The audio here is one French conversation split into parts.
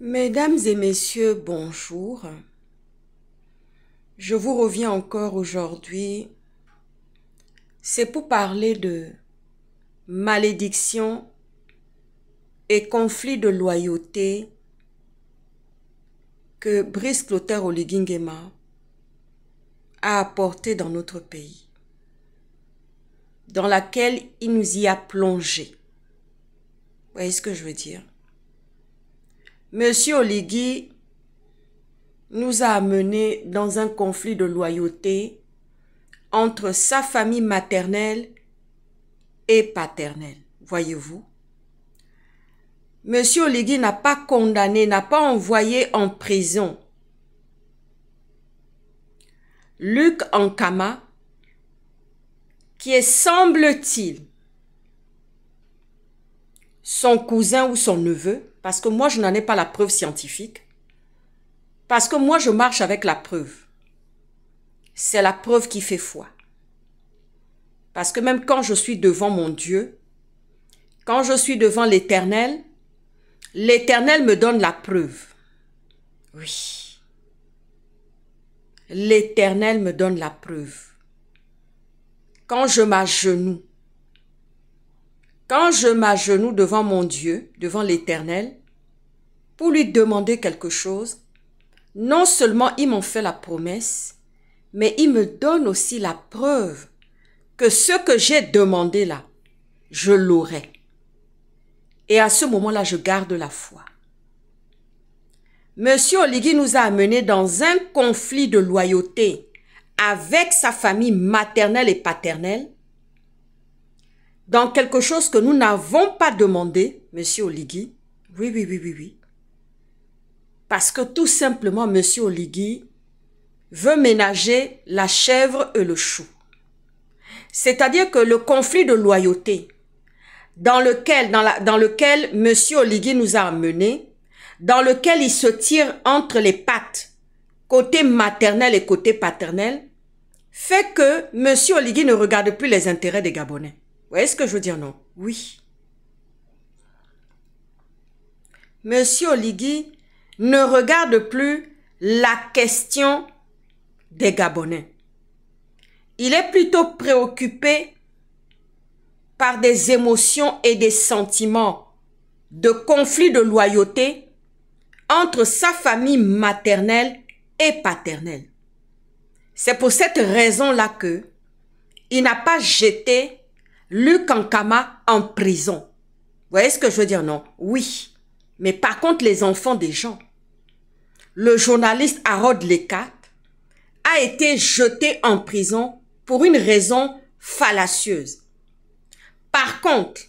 Mesdames et messieurs, bonjour. Je vous reviens encore aujourd'hui. C'est pour parler de malédiction et conflit de loyauté que Brice Clotaire Oligui Nguema a apporté dans notre pays, dans laquelle il nous y a plongé. Vous voyez ce que je veux dire? Monsieur Oligui nous a amenés dans un conflit de loyauté entre sa famille maternelle et paternelle. Voyez-vous? Monsieur Oligui n'a pas condamné, n'a pas envoyé en prison Luc Ankama, qui est, semble-t-il, son cousin ou son neveu, parce que moi je n'en ai pas la preuve scientifique, parce que moi je marche avec la preuve. C'est la preuve qui fait foi. Parce que même quand je suis devant mon Dieu, quand je suis devant l'Éternel, l'Éternel me donne la preuve. Oui. L'Éternel me donne la preuve. Quand je m'agenouille devant mon Dieu, devant l'Éternel, pour lui demander quelque chose, non seulement il m'en fait la promesse, mais il me donne aussi la preuve que ce que j'ai demandé là, je l'aurai. Et à ce moment-là, je garde la foi. Monsieur Oligui nous a amenés dans un conflit de loyauté avec sa famille maternelle et paternelle, dans quelque chose que nous n'avons pas demandé, Monsieur Oligui. Oui. Parce que tout simplement, Monsieur Oligui veut ménager la chèvre et le chou. C'est-à-dire que le conflit de loyauté dans lequel Monsieur Oligui nous a amenés, dans lequel il se tire entre les pattes, côté maternel et côté paternel, fait que Monsieur Oligui ne regarde plus les intérêts des Gabonais. Vous voyez ce que je veux dire, non? Oui. Monsieur Oligui ne regarde plus la question des Gabonais. Il est plutôt préoccupé par des émotions et des sentiments de conflit de loyauté entre sa famille maternelle et paternelle. C'est pour cette raison-là que il n'a pas jeté Luc Ankama en prison. Vous voyez ce que je veux dire, non? Oui. Mais par contre, les enfants des gens, le journaliste Harold Lecat a été jeté en prison pour une raison fallacieuse. Par contre,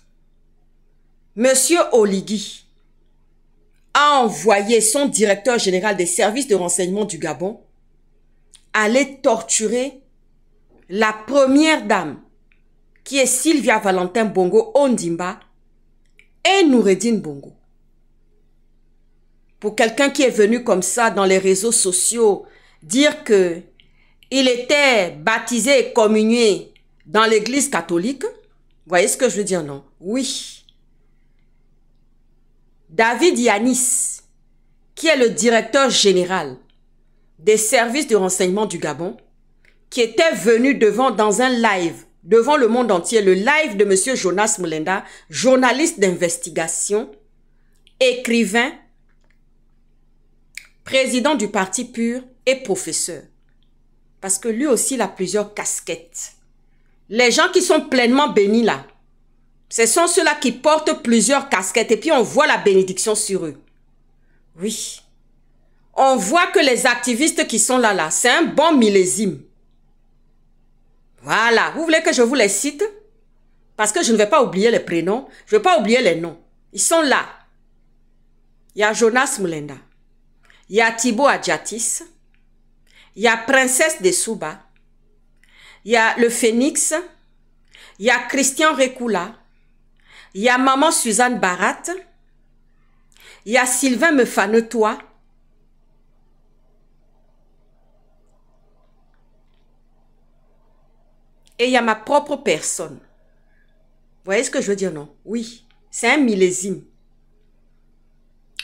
Monsieur Oligui a envoyé son directeur général des services de renseignement du Gabon aller torturer la première dame, qui est Sylvia Valentin Bongo Ondimba, et Noureddine Bongo. Pour quelqu'un qui est venu comme ça dans les réseaux sociaux dire que il était baptisé et communié dans l'église catholique, vous voyez ce que je veux dire, non? Oui. David Yanis, qui est le directeur général des services de renseignement du Gabon, qui était venu dans un live, devant le monde entier, le live de M. Jonas Mulenda, journaliste d'investigation, écrivain, président du Parti Pur et professeur. Parce que lui aussi, il a plusieurs casquettes. Les gens qui sont pleinement bénis là, ce sont ceux-là qui portent plusieurs casquettes et puis on voit la bénédiction sur eux. Oui. On voit que les activistes qui sont là, c'est un bon millésime. Voilà. Vous voulez que je vous les cite? Parce que je ne vais pas oublier les prénoms. Je ne vais pas oublier les noms. Ils sont là. Il y a Jonas Mulenda. Il y a Thibaut Adjatis. Il y a Princesse de Souba. Il y a le Phénix. Il y a Christian Rekula. Il y a Maman Suzanne Barat. Il y a Sylvain Mefanetois. Et il y a ma propre personne. Vous voyez ce que je veux dire, non? Oui, c'est un millésime.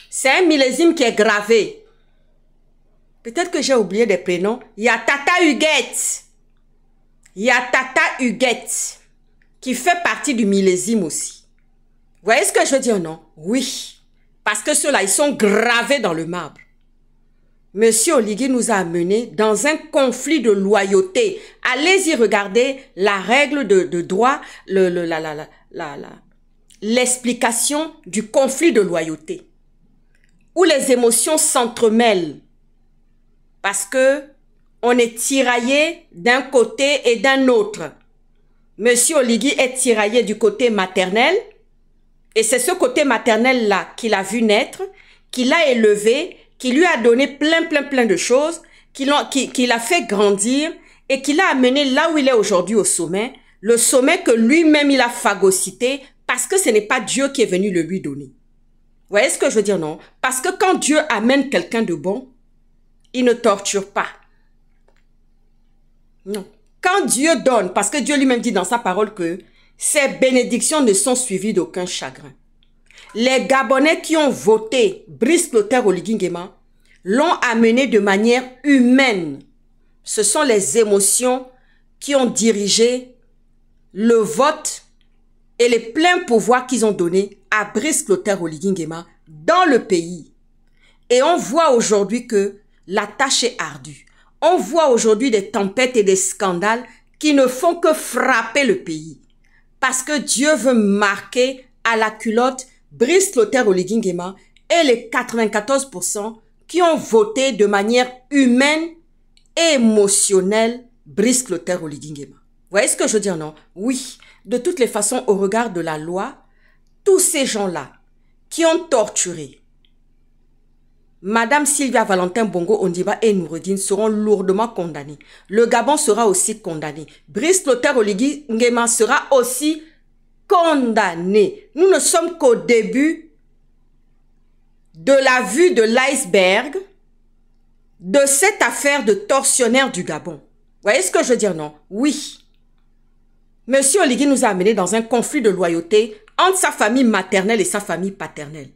C'est un millésime qui est gravé. Peut-être que j'ai oublié des prénoms. Il y a Tata Huguette. Il y a Tata Huguette qui fait partie du millésime aussi. Vous voyez ce que je veux dire, non? Oui. Parce que ceux-là, ils sont gravés dans le marbre. Monsieur Oligui nous a amenés dans un conflit de loyauté. Allez-y regarder la règle de droit, l'explication du conflit de loyauté. Où les émotions s'entremêlent. Parce que on est tiraillé d'un côté et d'un autre. Monsieur Oligui est tiraillé du côté maternel. Et c'est ce côté maternel-là qu'il a vu naître, qu'il a élevé, qui lui a donné plein de choses, qui l'a fait grandir et qui l'a amené là où il est aujourd'hui au sommet, le sommet que lui-même il a phagocyté parce que ce n'est pas Dieu qui est venu le lui donner. Vous voyez ce que je veux dire, non? Parce que quand Dieu amène quelqu'un de bon, il ne torture pas. Non. Quand Dieu donne, parce que Dieu lui-même dit dans sa parole que ces bénédictions ne sont suivies d'aucun chagrin. Les Gabonais qui ont voté Brice Clotaire Oligui Nguema l'ont amené de manière humaine. Ce sont les émotions qui ont dirigé le vote et les pleins pouvoirs qu'ils ont donnés à Brice Clotaire Oligui Nguema dans le pays. Et on voit aujourd'hui que la tâche est ardue. On voit aujourd'hui des tempêtes et des scandales qui ne font que frapper le pays. Parce que Dieu veut marquer à la culotte Brice Clotaire Oligui Nguema et les 94% qui ont voté de manière humaine et émotionnelle Brice Clotaire Oligui Nguema. Vous voyez ce que je veux dire, non? Oui, de toutes les façons, au regard de la loi, tous ces gens-là qui ont torturé Madame Sylvia Valentin Bongo Ondimba et Noureddine seront lourdement condamnés. Le Gabon sera aussi condamné. Brice Clotaire Oligui Nguema sera aussi condamné. Nous ne sommes qu'au début de la vue de l'iceberg de cette affaire de tortionnaire du Gabon. Vous voyez ce que je veux dire, non? Oui. Monsieur Oligui nous a amenés dans un conflit de loyauté entre sa famille maternelle et sa famille paternelle.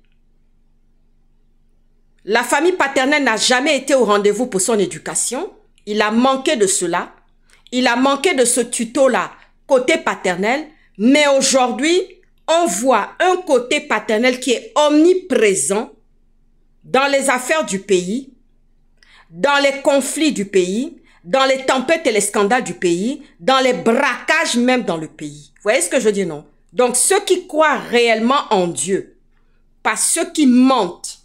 La famille paternelle n'a jamais été au rendez-vous pour son éducation. Il a manqué de cela. Il a manqué de ce tuto-là, côté paternel. Mais aujourd'hui, on voit un côté paternel qui est omniprésent dans les affaires du pays, dans les conflits du pays, dans les tempêtes et les scandales du pays, dans les braquages même dans le pays. Vous voyez ce que je dis, non? Donc, ceux qui croient réellement en Dieu, pas ceux qui mentent,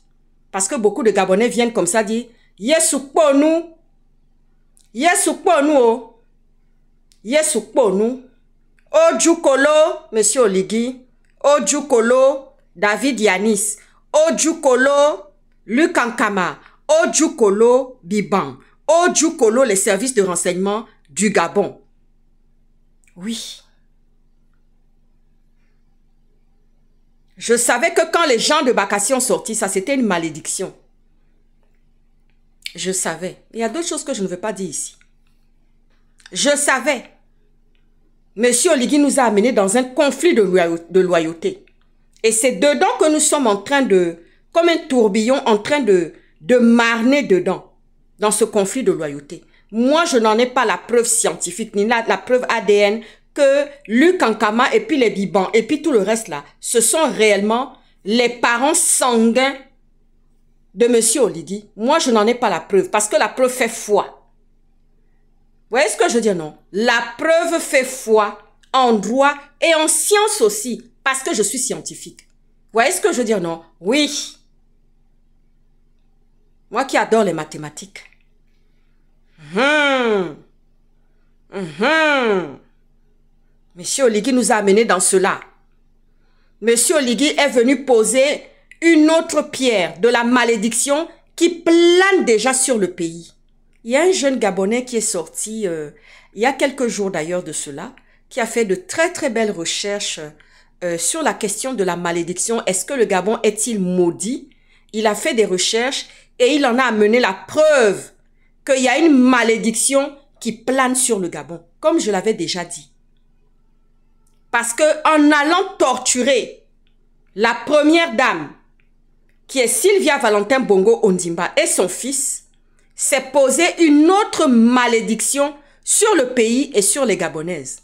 parce que beaucoup de Gabonais viennent comme ça dire « Yesukponu, Yesukponu, Yesukponu, Ojukolo, Monsieur Oligui, Ojukolo, David Yanis, Ojukolo, Luc Ankama, Ojukolo, Biban, Ojukolo, les services de renseignement du Gabon. » Oui. Je savais que quand les gens de Bakassi ont sorti ça, c'était une malédiction. Je savais. Il y a d'autres choses que je ne veux pas dire ici. Je savais. Monsieur Oligui nous a amenés dans un conflit de loyauté. Et c'est dedans que nous sommes en train de, comme un tourbillon, en train de marner dedans, dans ce conflit de loyauté. Moi, je n'en ai pas la preuve scientifique, ni la preuve ADN, que Luc Ankama et puis les Bibans et puis tout le reste là, ce sont réellement les parents sanguins de Monsieur Oligui. Moi, je n'en ai pas la preuve parce que la preuve fait foi. Vous voyez ce que je veux dire, non? La preuve fait foi en droit et en science aussi parce que je suis scientifique. Vous voyez ce que je veux dire, non? Oui. Moi qui adore les mathématiques. Monsieur Oligui nous a amenés dans cela. Monsieur Oligui est venu poser une autre pierre de la malédiction qui plane déjà sur le pays. Il y a un jeune Gabonais qui est sorti, il y a quelques jours d'ailleurs de cela, qui a fait de très belles recherches sur la question de la malédiction. Est-ce que le Gabon est-il maudit? Il a fait des recherches et il en a amené la preuve qu'il y a une malédiction qui plane sur le Gabon, comme je l'avais déjà dit. Parce que en allant torturer la première dame, qui est Sylvia Valentin Bongo Ondimba, et son fils, s'est posé une autre malédiction sur le pays et sur les Gabonaises.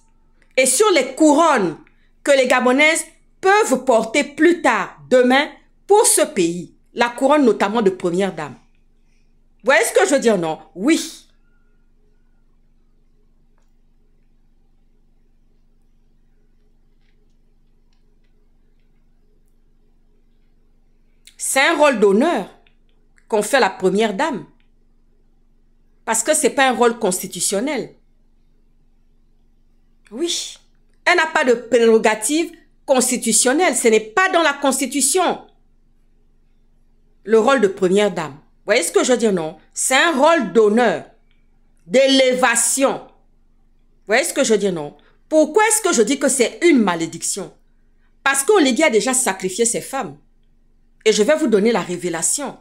Et sur les couronnes que les Gabonaises peuvent porter plus tard, demain, pour ce pays. La couronne notamment de première dame. Vous voyez ce que je veux dire, non? Oui. C'est un rôle d'honneur qu'on fait à la première dame. Parce que ce n'est pas un rôle constitutionnel. Oui. Elle n'a pas de prérogative constitutionnelle. Ce n'est pas dans la Constitution. Le rôle de première dame. Vous voyez ce que je veux dire, non? C'est un rôle d'honneur, d'élévation. Vous voyez ce que je veux dire, non? Pourquoi est-ce que je dis que c'est une malédiction? Parce qu'Oligui a déjà sacrifié ses femmes. Et je vais vous donner la révélation.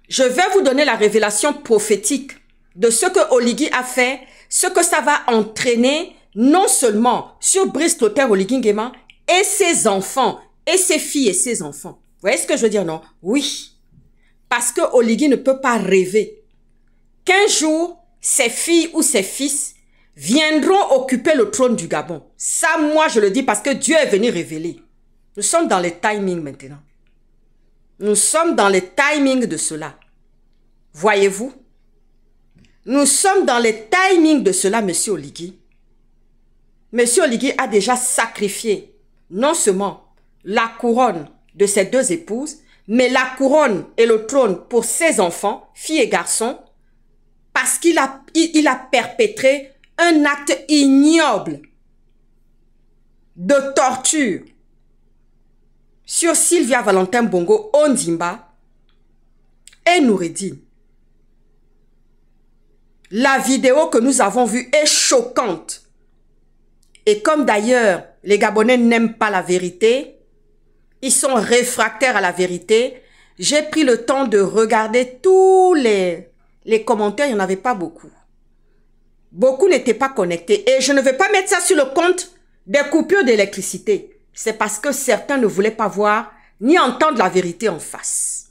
Je vais vous donner la révélation prophétique de ce que Oligui a fait, ce que ça va entraîner non seulement sur Brice Clotaire Oligui Nguema et ses enfants, et ses filles et ses enfants. Vous voyez ce que je veux dire, non? Oui. Parce que Oligui ne peut pas rêver qu'un jour, ses filles ou ses fils viendront occuper le trône du Gabon. Ça, moi, je le dis parce que Dieu est venu révéler. Nous sommes dans les timings maintenant. Nous sommes dans les timings de cela. Voyez-vous? Nous sommes dans les timings de cela, monsieur Oligui. Monsieur Oligui a déjà sacrifié non seulement la couronne de ses deux épouses, mais la couronne et le trône pour ses enfants, filles et garçons, parce qu'il a perpétré un acte ignoble de torture sur Sylvia Valentin Bongo Ondimba et Noureddine. La vidéo que nous avons vue est choquante. Et comme d'ailleurs, les Gabonais n'aiment pas la vérité, ils sont réfractaires à la vérité, j'ai pris le temps de regarder tous les commentaires, il n'y en avait pas beaucoup. Beaucoup n'étaient pas connectés. Et je ne vais pas mettre ça sur le compte des coupures d'électricité. C'est parce que certains ne voulaient pas voir ni entendre la vérité en face.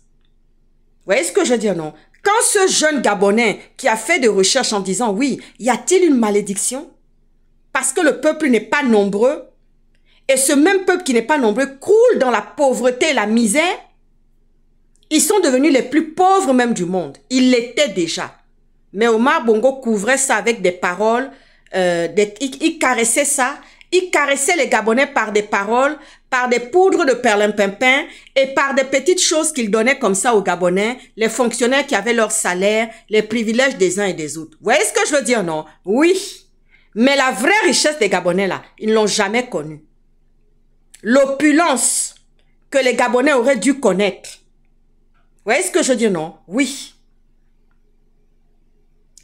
Vous voyez ce que je veux dire, non? Quand ce jeune Gabonais qui a fait des recherches en disant, oui, y a-t-il une malédiction? Parce que le peuple n'est pas nombreux, et ce même peuple qui n'est pas nombreux croule dans la pauvreté et la misère, ils sont devenus les plus pauvres même du monde. Ils l'étaient déjà. Mais Omar Bongo couvrait ça avec des paroles, il caressait ça, il caressait les Gabonais par des paroles, par des poudres de perlimpinpin et par des petites choses qu'il donnait comme ça aux Gabonais, les fonctionnaires qui avaient leur salaire, les privilèges des uns et des autres. Vous voyez ce que je veux dire, non? Oui. Mais la vraie richesse des Gabonais, là, ils ne l'ont jamais connue. L'opulence que les Gabonais auraient dû connaître. Vous voyez ce que je veux dire, non? Oui.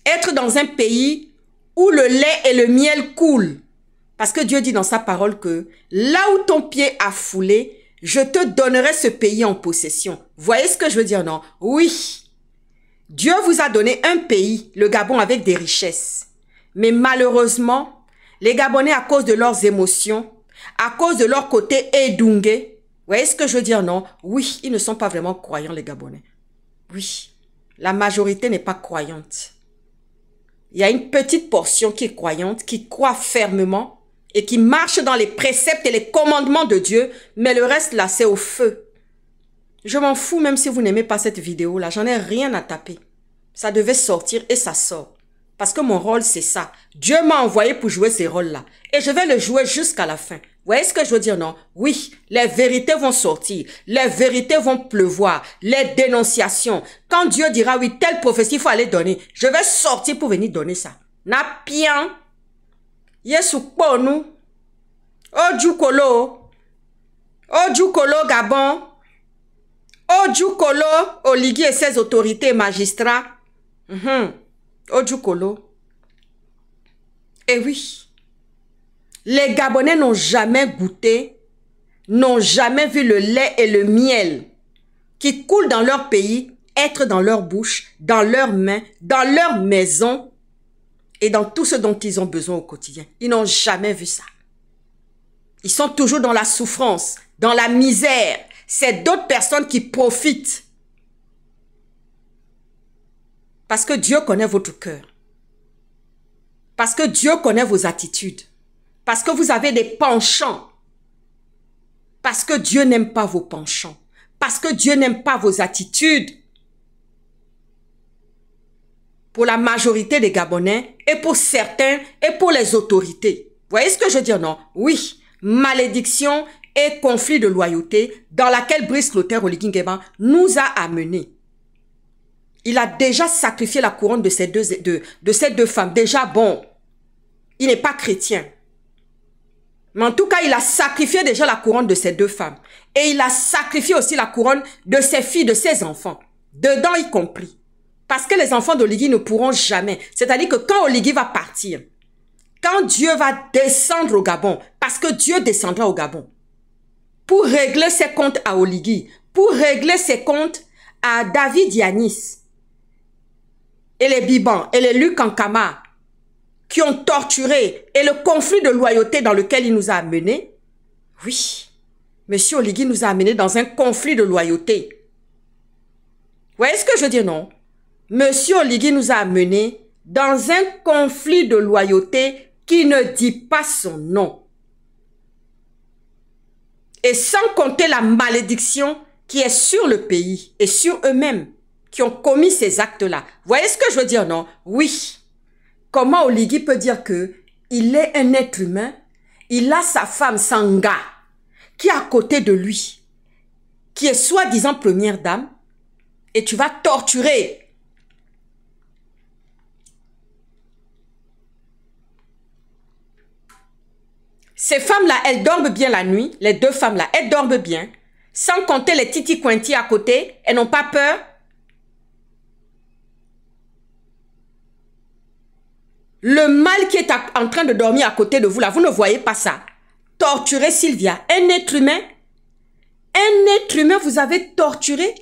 Être dans un pays où le lait et le miel coulent. Parce que Dieu dit dans sa parole que là où ton pied a foulé, je te donnerai ce pays en possession. Vous voyez ce que je veux dire, non? Oui. Dieu vous a donné un pays, le Gabon, avec des richesses. Mais malheureusement, les Gabonais, à cause de leurs émotions, à cause de leur côté édungué, vous voyez ce que je veux dire, non? Oui, ils ne sont pas vraiment croyants, les Gabonais. Oui, la majorité n'est pas croyante. Il y a une petite portion qui est croyante, qui croit fermement et qui marche dans les préceptes et les commandements de Dieu, mais le reste, là, c'est au feu. Je m'en fous même si vous n'aimez pas cette vidéo-là, j'en ai rien à taper. Ça devait sortir et ça sort. Parce que mon rôle, c'est ça. Dieu m'a envoyé pour jouer ces rôles-là. Et je vais le jouer jusqu'à la fin. Vous voyez ce que je veux dire, non? Oui, les vérités vont sortir. Les vérités vont pleuvoir. Les dénonciations. Quand Dieu dira, oui, telle prophétie, il faut aller donner. Je vais sortir pour venir donner ça. Na pian. Yesu ponu. Ojukolo. Ojukolo Gabon. Ojukolo Oligui et ses autorités et magistrats. Ojukolo. Et oui, les Gabonais n'ont jamais goûté, n'ont jamais vu le lait et le miel qui coulent dans leur pays, être dans leur bouche, dans leurs mains, dans leur maison et dans tout ce dont ils ont besoin au quotidien. Ils n'ont jamais vu ça. Ils sont toujours dans la souffrance, dans la misère. c'est d'autres personnes qui profitent. Parce que Dieu connaît votre cœur. Parce que Dieu connaît vos attitudes. Parce que vous avez des penchants. Parce que Dieu n'aime pas vos penchants. Parce que Dieu n'aime pas vos attitudes. Pour la majorité des Gabonais et pour certains et pour les autorités. Vous voyez ce que je veux dire, non? Oui, malédiction et conflit de loyauté dans laquelle Brice Clotaire Oligui Nguema nous a amenés. Il a déjà sacrifié la couronne de ces deux femmes. Déjà, bon, il n'est pas chrétien. Mais en tout cas, il a sacrifié déjà la couronne de ces deux femmes. Et il a sacrifié aussi la couronne de ses filles, de ses enfants. Dedans y compris. Parce que les enfants d'Oligui ne pourront jamais. C'est-à-dire que quand Oligui va partir, quand Dieu va descendre au Gabon, parce que Dieu descendra au Gabon, pour régler ses comptes à Oligui, pour régler ses comptes à David Yanis, et les Bibans, et les Luc Ankama, qui ont torturé, et le conflit de loyauté dans lequel il nous a amenés, oui, Monsieur Oligui nous a amenés dans un conflit de loyauté. Vous voyez ce que je veux dire, non? Monsieur Oligui nous a amenés dans un conflit de loyauté qui ne dit pas son nom. Et sans compter la malédiction qui est sur le pays et sur eux-mêmes qui ont commis ces actes-là. Vous voyez ce que je veux dire, non? Oui. Comment Oligui peut dire que il est un être humain, il a sa femme Sanga qui est à côté de lui, qui est soi-disant première dame, et tu vas torturer. Ces femmes-là, elles dorment bien la nuit, les deux femmes-là, elles dorment bien, sans compter les titi Quinty à côté, elles n'ont pas peur. Le mal qui est en train de dormir à côté de vous, là, vous ne voyez pas ça. Torturer Sylvia, un être humain, vous avez torturé.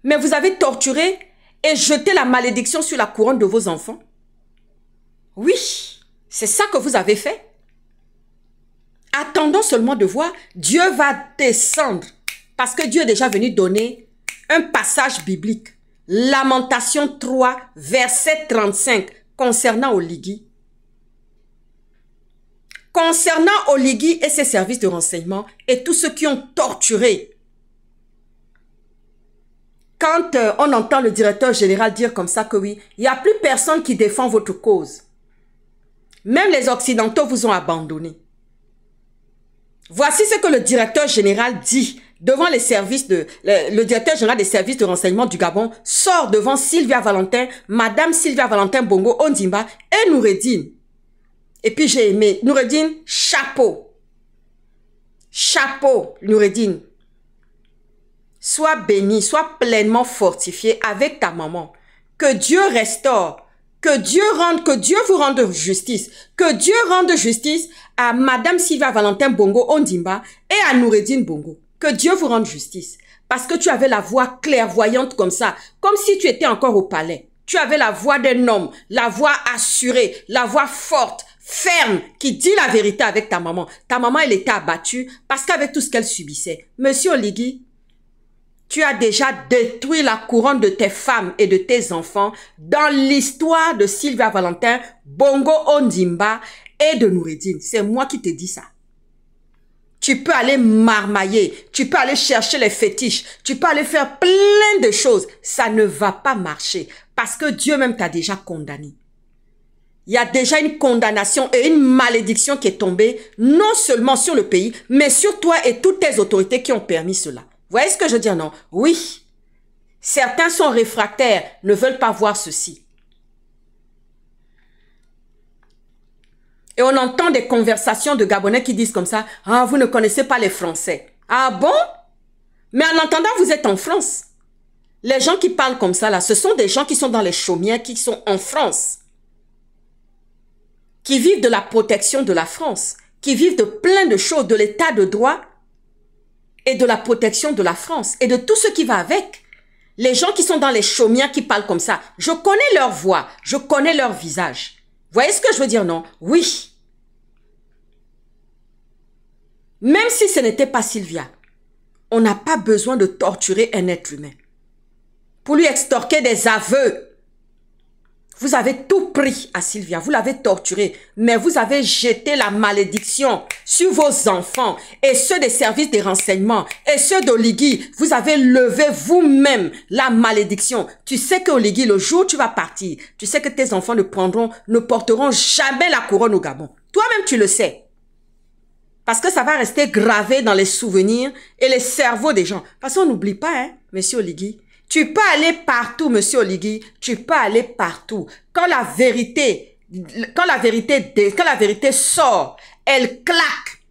Mais vous avez torturé et jeté la malédiction sur la couronne de vos enfants. Oui, c'est ça que vous avez fait. Attendons seulement de voir, Dieu va descendre. Parce que Dieu est déjà venu donner un passage biblique. Lamentation 3, verset 35, concernant Oligui. Concernant Oligui et ses services de renseignement et tous ceux qui ont torturé. Quand on entend le directeur général dire comme ça que oui, il n'y a plus personne qui défend votre cause. Même les Occidentaux vous ont abandonné. Voici ce que le directeur général dit devant les services le directeur général des services de renseignement du Gabon sort devant Sylvia Valentin, Madame Sylvia Valentin Bongo Ondimba et Noureddine. Et puis j'ai aimé Noureddine, chapeau. Chapeau, Noureddine. Sois béni, sois pleinement fortifié avec ta maman. Que Dieu restaure, que Dieu vous rende justice. Que Dieu rende justice à Madame Sylvia Valentin Bongo Ondimba et à Noureddine Bongo. Que Dieu vous rende justice. Parce que tu avais la voix clairvoyante comme ça, comme si tu étais encore au palais. Tu avais la voix d'un homme, la voix assurée, la voix forte, ferme, qui dit la vérité avec ta maman. Ta maman, elle était abattue parce qu'avec tout ce qu'elle subissait. Monsieur Oligui, tu as déjà détruit la couronne de tes femmes et de tes enfants dans l'histoire de Sylvia Valentin, Bongo Ondimba et de Noureddine. C'est moi qui te dis ça. Tu peux aller marmailler, tu peux aller chercher les fétiches, tu peux aller faire plein de choses. Ça ne va pas marcher parce que Dieu même t'a déjà condamné. Il y a déjà une condamnation et une malédiction qui est tombée non seulement sur le pays, mais sur toi et toutes tes autorités qui ont permis cela. Vous voyez ce que je veux dire, non? Oui. Certains sont réfractaires, ne veulent pas voir ceci. Et on entend des conversations de Gabonais qui disent comme ça, « Ah, vous ne connaissez pas les Français. » Ah bon? Mais en entendant, vous êtes en France. Les gens qui parlent comme ça, là, ce sont des gens qui sont dans les chaumières, qui sont en France. Qui vivent de la protection de la France. Qui vivent de plein de choses, de l'état de droit et de la protection de la France. Et de tout ce qui va avec. Les gens qui sont dans les chaumières qui parlent comme ça, je connais leur voix, je connais leur visage. Vous voyez ce que je veux dire, non? Oui. Même si ce n'était pas Sylvia, On n'a pas besoin de torturer un être humain. Pour lui extorquer des aveux. Vous avez tout pris à Sylvia, vous l'avez torturée, mais vous avez jeté la malédiction sur vos enfants et ceux des services de renseignement et ceux d'Oligui. Vous avez levé vous-même la malédiction. Tu sais qu'Oligui, le jour où tu vas partir, tu sais que tes enfants ne porteront jamais la couronne au Gabon. Toi-même, tu le sais. Parce que ça va rester gravé dans les souvenirs et les cerveaux des gens. Parce qu'on n'oublie pas, hein, monsieur Oligui. Tu peux aller partout, monsieur Oligui. Tu peux aller partout. Quand la vérité sort, elle claque.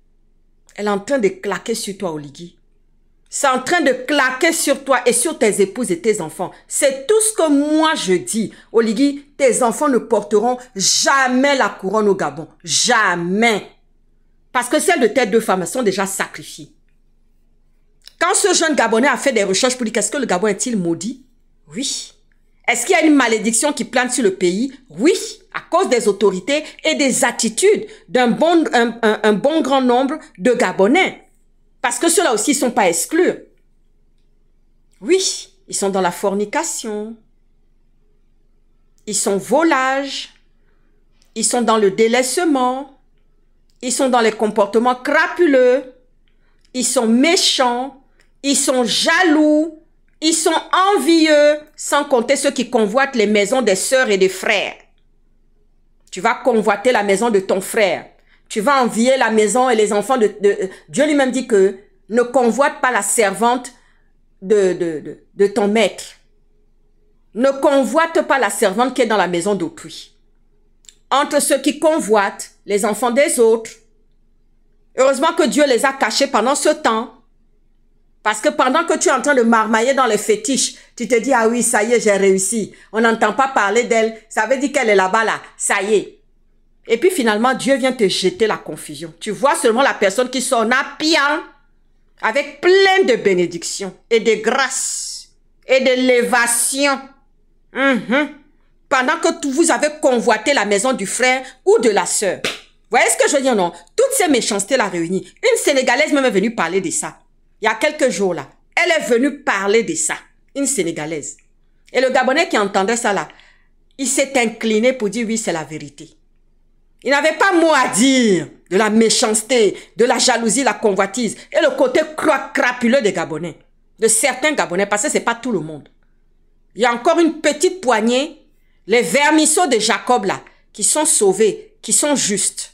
Elle est en train de claquer sur toi, Oligui. C'est en train de claquer sur toi et sur tes épouses et tes enfants. C'est tout ce que moi je dis. Oligui, tes enfants ne porteront jamais la couronne au Gabon. Jamais. Parce que celles de tes deux femmes sont déjà sacrifiées. Quand ce jeune Gabonais a fait des recherches pour dire qu'est-ce que le Gabon est-il maudit? Oui. Est-ce qu'il y a une malédiction qui plane sur le pays? Oui. À cause des autorités et des attitudes d'un bon grand nombre de Gabonais. Parce que ceux-là aussi ne sont pas exclus. Oui. Ils sont dans la fornication. Ils sont volages. Ils sont dans le délaissement. Ils sont dans les comportements crapuleux. Ils sont méchants. Ils sont jaloux, ils sont envieux, sans compter ceux qui convoitent les maisons des sœurs et des frères. Tu vas convoiter la maison de ton frère. Tu vas envier la maison et les enfants de Dieu lui-même dit que ne convoite pas la servante de ton maître. Ne convoite pas la servante qui est dans la maison d'autrui. Entre ceux qui convoitent les enfants des autres, heureusement que Dieu les a cachés pendant ce temps. Parce que pendant que tu es en train de marmailler dans les fétiches, tu te dis, ah oui, ça y est, j'ai réussi. On n'entend pas parler d'elle. Ça veut dire qu'elle est là-bas, là. Ça y est. Et puis finalement, Dieu vient te jeter la confusion. Tu vois seulement la personne qui sort napiant avec plein de bénédictions et de grâces et de l'élévation. Pendant que vous avez convoité la maison du frère ou de la sœur. Vous voyez ce que je veux dire, non? Toutes ces méchancetés-là réunies. Une Sénégalaise même est venue parler de ça. Il y a quelques jours là, elle est venue parler de ça, une Sénégalaise. Et le Gabonais qui entendait ça là, il s'est incliné pour dire oui, c'est la vérité. Il n'avait pas mot à dire de la méchanceté, de la jalousie, la convoitise et le côté crapuleux des Gabonais, de certains Gabonais, parce que ce n'est pas tout le monde. Il y a encore une petite poignée, les vermisseaux de Jacob là, qui sont sauvés, qui sont justes.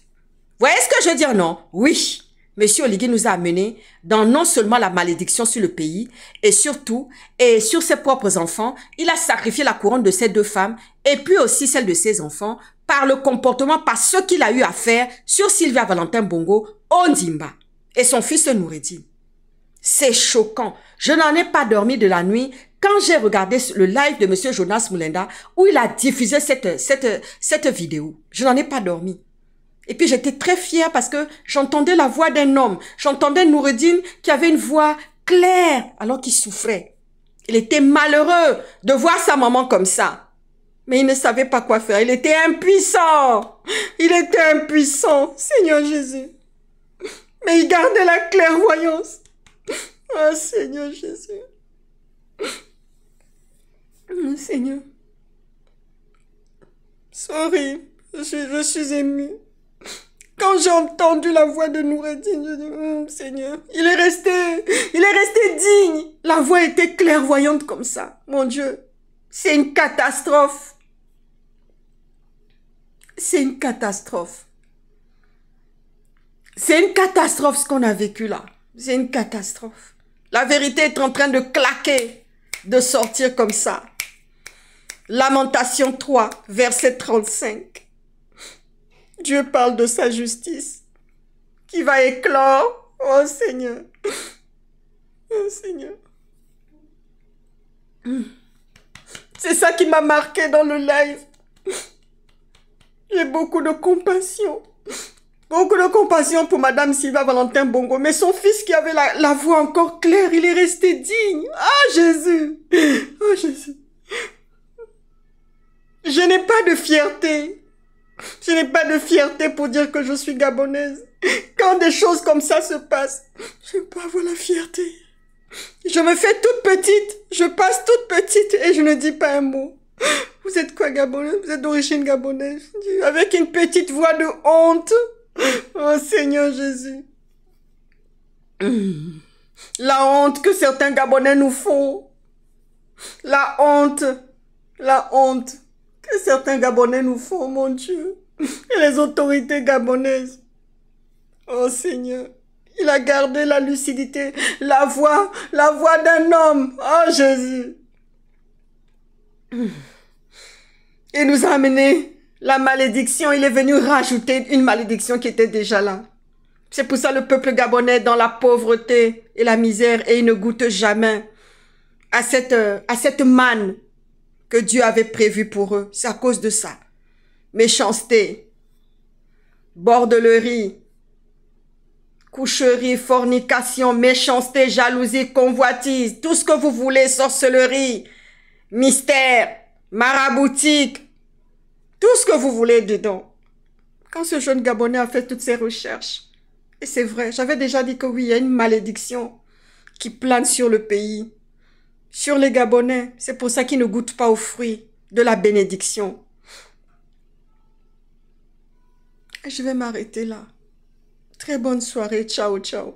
Vous voyez ce que je veux dire, non? Oui. Monsieur Oligui nous a amenés dans non seulement la malédiction sur le pays, et surtout, et sur ses propres enfants, il a sacrifié la couronne de ses deux femmes, et puis aussi celle de ses enfants, par le comportement, par ce qu'il a eu à faire sur Sylvia Valentin Bongo, Ondimba, et son fils Noureddine. C'est choquant. Je n'en ai pas dormi de la nuit quand j'ai regardé le live de monsieur Jonas Moulenda, où il a diffusé cette vidéo. Je n'en ai pas dormi. Et puis j'étais très fière parce que j'entendais la voix d'un homme. J'entendais Noureddine qui avait une voix claire alors qu'il souffrait. Il était malheureux de voir sa maman comme ça. Mais il ne savait pas quoi faire. Il était impuissant. Il était impuissant, Seigneur Jésus. Mais il gardait la clairvoyance. Oh Seigneur Jésus. Oh, Seigneur. Sorry, je suis émue. Quand j'ai entendu la voix de Noureddine, je dis, Seigneur, il est resté digne. La voix était clairvoyante comme ça. Mon Dieu, c'est une catastrophe. C'est une catastrophe. C'est une catastrophe ce qu'on a vécu là. C'est une catastrophe. La vérité est en train de claquer, de sortir comme ça. Lamentation 3, verset 35. Dieu parle de sa justice qui va éclore. Oh Seigneur. Oh Seigneur. C'est ça qui m'a marqué dans le live. J'ai beaucoup de compassion. Beaucoup de compassion pour Madame Sylvia Valentin Bongo. Mais son fils qui avait la voix encore claire, il est resté digne. Ah Jésus. Oh Jésus. Je n'ai pas de fierté. Je n'ai pas de fierté pour dire que je suis gabonaise. Quand des choses comme ça se passent, je ne peux pas avoir la fierté. Je me fais toute petite, je passe toute petite et je ne dis pas un mot. Vous êtes quoi, Gabonais? Vous êtes d'origine gabonaise? Avec une petite voix de honte. Oh Seigneur Jésus. La honte que certains Gabonais nous font. La honte que certains Gabonais nous font, mon Dieu. Et les autorités gabonaises. Oh Seigneur. Il a gardé la lucidité, la voix d'un homme. Oh Jésus. Il nous a amené la malédiction. Il est venu rajouter une malédiction qui était déjà là. C'est pour ça le peuple gabonais dans la pauvreté et la misère et il ne goûte jamais à cette manne que Dieu avait prévue pour eux. C'est à cause de ça. Méchanceté, bordellerie, coucherie, fornication, méchanceté, jalousie, convoitise, tout ce que vous voulez, sorcellerie, mystère, maraboutique, tout ce que vous voulez dedans. Quand ce jeune Gabonais a fait toutes ses recherches, et c'est vrai, j'avais déjà dit que oui, il y a une malédiction qui plane sur le pays, sur les Gabonais. C'est pour ça qu'ils ne goûtent pas aux fruits de la bénédiction. Et je vais m'arrêter là. Très bonne soirée. Ciao, ciao.